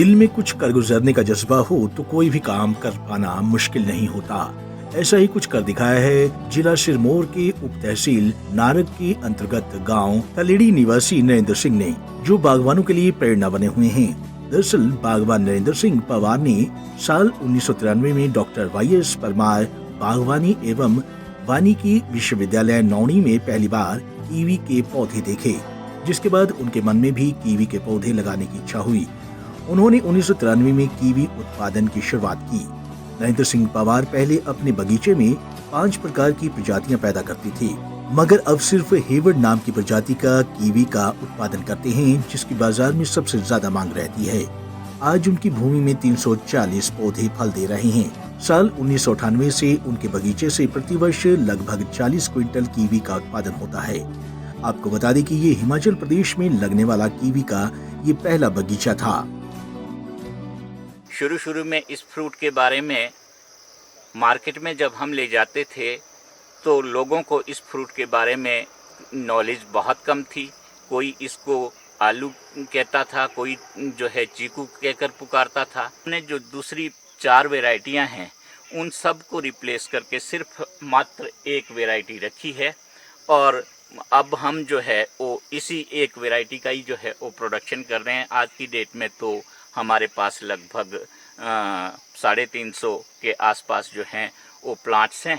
दिल में कुछ कर गुजरने का जज्बा हो तो कोई भी काम कर पाना मुश्किल नहीं होता। ऐसा ही कुछ कर दिखाया है जिला सिरमौर के उप तहसील नारग के अंतर्गत गांव तलेड़ी निवासी नरेंद्र सिंह ने, जो बागवानों के लिए प्रेरणा बने हुए हैं। दरअसल बागवान नरेंद्र सिंह पवार ने साल 1993 में डॉक्टर YS परमार बागवानी एवं वानिकी विश्वविद्यालय नौणी में पहली बार कीवी के पौधे देखे, जिसके बाद उनके मन में भी कीवी के पौधे लगाने की इच्छा हुई। उन्होंने 1993 में कीवी उत्पादन की शुरुआत की। नरेंद्र सिंह पवार पहले अपने बगीचे में 5 प्रकार की प्रजातियां पैदा करती थी, मगर अब सिर्फ हेवर्ड नाम की प्रजाति का कीवी का उत्पादन करते हैं, जिसकी बाजार में सबसे ज्यादा मांग रहती है। आज उनकी भूमि में 340 पौधे फल दे रहे हैं। साल 1998 से उनके बगीचे से प्रतिवर्ष लगभग 40 क्विंटल कीवी का उत्पादन होता है। आपको बता दें कि ये हिमाचल प्रदेश में लगने वाला कीवी का ये पहला बगीचा था। शुरू में इस फ्रूट के बारे में मार्केट में जब हम ले जाते थे तो लोगों को इस फ्रूट के बारे में नॉलेज बहुत कम थी। कोई इसको आलू कहता था, कोई जो है चीकू कहकर पुकारता था। हमने जो दूसरी 4 वैरायटियां हैं उन सब को रिप्लेस करके सिर्फ मात्र एक वैरायटी रखी है, और अब हम जो है वो इसी एक वैरायटी का ही जो है वो प्रोडक्शन कर रहे हैं। आज की डेट में तो हमारे पास लगभग 350 के आसपास जो हैं वो प्लांट्स हैं,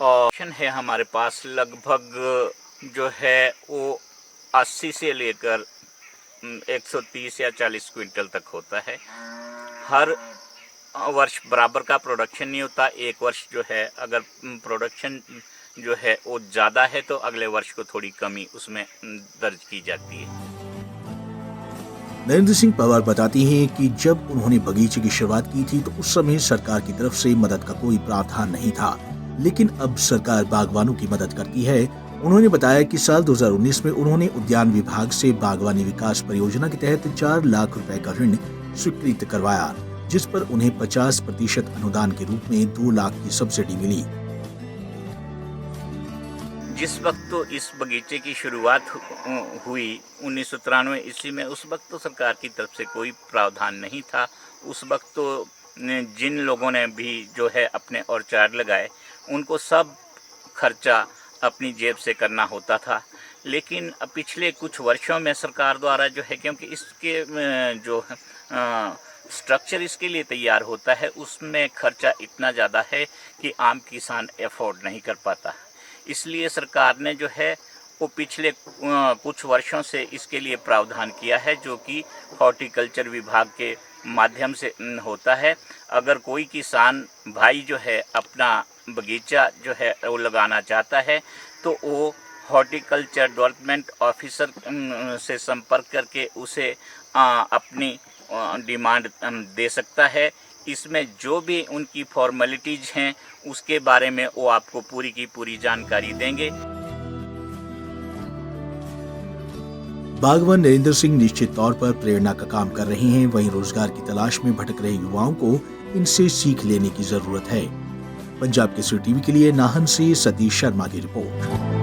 और है हमारे पास लगभग जो है वो 80 से लेकर 130 या 40 क्विंटल तक होता है। हर वर्ष बराबर का प्रोडक्शन नहीं होता। एक वर्ष जो है अगर प्रोडक्शन जो है वो ज़्यादा है तो अगले वर्ष को थोड़ी कमी उसमें दर्ज की जाती है। नरेंद्र सिंह पवार बताती हैं कि जब उन्होंने बगीचे की शुरुआत की थी तो उस समय सरकार की तरफ से मदद का कोई प्रावधान नहीं था, लेकिन अब सरकार बागवानों की मदद करती है। उन्होंने बताया कि साल 2019 में उन्होंने उद्यान विभाग से बागवानी विकास परियोजना के तहत 4 लाख रुपए का ऋण स्वीकृत करवाया, जिस पर उन्हें 50% अनुदान के रूप में 2 लाख की सब्सिडी मिली। जिस वक्त तो इस बगीचे की शुरुआत हुई 1993 ईस्वी में, उस वक्त तो सरकार की तरफ से कोई प्रावधान नहीं था। उस वक्त तो जिन लोगों ने भी जो है अपने औरचार लगाए उनको सब खर्चा अपनी जेब से करना होता था। लेकिन पिछले कुछ वर्षों में सरकार द्वारा जो है, क्योंकि इसके जो स्ट्रक्चर इसके लिए तैयार होता है उसमें खर्चा इतना ज़्यादा है कि आम किसान अफोर्ड नहीं कर पाता। इसलिए सरकार ने जो है वो पिछले कुछ वर्षों से इसके लिए प्रावधान किया है, जो कि हॉर्टिकल्चर विभाग के माध्यम से होता है। अगर कोई किसान भाई जो है अपना बगीचा जो है वो लगाना चाहता है तो वो हॉर्टिकल्चर डेवलपमेंट ऑफिसर से संपर्क करके उसे अपनी डिमांड दे सकता है। इसमें जो भी उनकी फॉर्मेलिटीज हैं उसके बारे में वो आपको पूरी की पूरी जानकारी देंगे। बागवान नरेंद्र सिंह निश्चित तौर पर प्रेरणा का काम कर रहे हैं, वहीं रोजगार की तलाश में भटक रहे युवाओं को इनसे सीख लेने की जरूरत है। पंजाब केसरी टीवी के लिए नाहन से सतीश शर्मा की रिपोर्ट।